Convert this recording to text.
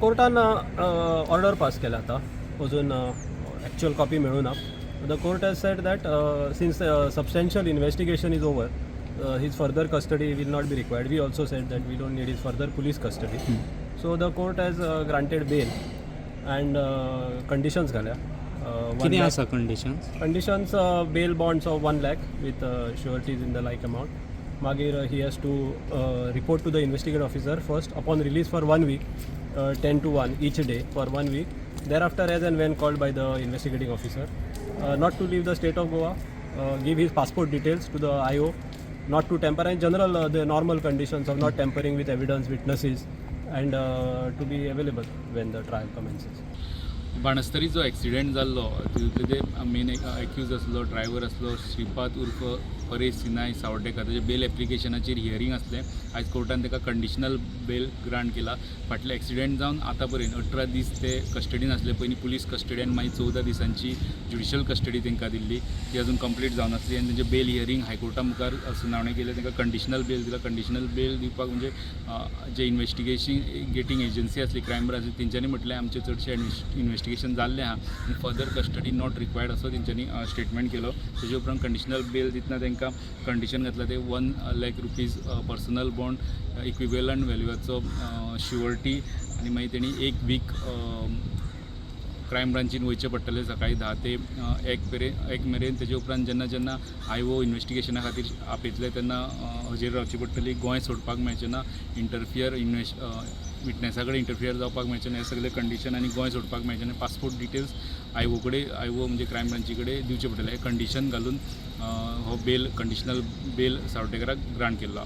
कोर्टान order pass केला आता अजून ॲक्च्युअल कॉपी मेळूना. The court has said that since substantial investigation is over, his further custody will not be required. We also said that we don't need his further police custody. So the court has granted bail and conditions घाल्या. किती आसा conditions? Conditions bail bonds of 1 lakh with sureties in the like amount. Magir he has to report to the investigating officer first upon release for 1 week, 10 to 1 each day for 1 week. Thereafter, as and when called by the investigating officer, not to leave the state of Goa, give his passport details to the IO, not to tamper, in general the normal conditions of not tampering with evidence, witnesses, and to be available when the trial commences. Banastari जो accident जाल्लो तितूंतले main accused आसलो driver आसलो श्रीपाद उर्फ परेश सिनाय सावड्डेकर, ताजे bell एप्लिकेशनाचेर hearing आसलें. आयज कोर्टान ताका कंडिशनल बेल ग्रांट केला. फाटले एक्सिडेंट जावन आतां पर्यंत 18 दीस ते कस्टडीन आसले. पयलीं पुलीस कस्टडी आनी मागीर 14 दिसांची ज्युडिशियल कस्टडी तांकां दिल्ली. ती अजून कंप्लीट जावन आसली आनी तेंचे बेल हियरींग हायकोर्टा मुखार सुनावणी केली. तांकां कंडिशनल बेल दिला. कंडिशनल बेल दिवपाक म्हणजे जे इन्व्हेस्टिगेटींग एजन्सी आसली, क्रायम ब्रांच, तेंच्यांनी म्हटलें आमचें चडशें इन्व्हेस्टिगेशन जाल्लें आहा आनी फर्दर कस्टडी नॉट रिक्वायर्ड असो तेंच्यांनी स्टेटमेंट केलो. तेजे उपरांत कंडिशनल बेल दितना तांकां कंडिशन घातला ते 1 lakh rupees personal bond equivalent व्हॅल्युआचो शुअरिटी आनी मागीर तेणी 1 वीक क्रायम ब्रांचीन वयचें पडटलें सकाळीं 10 ते 1 मेरेन. तेजे उपरांत जेन्ना IO इन्व्हेस्टिगेशना खातीर आपयतले तेन्ना हजेर रावची पडटली. गोंय सोडपाक मेळचें ना, विटनेसा कडेन इंटरफियर जावपाक मेळचें ना, हे सगळे कंडिशन, आनी गोंय सोडपाक मेळचें ना. पासपोर्ट डिटेल्स IO म्हणजे क्रायम ब्रांची कडेन दिवचे पडटले. हे कंडिशन घालून हो कंडिशनल बेल सावड्डेकराक ग्रांट केल्लो.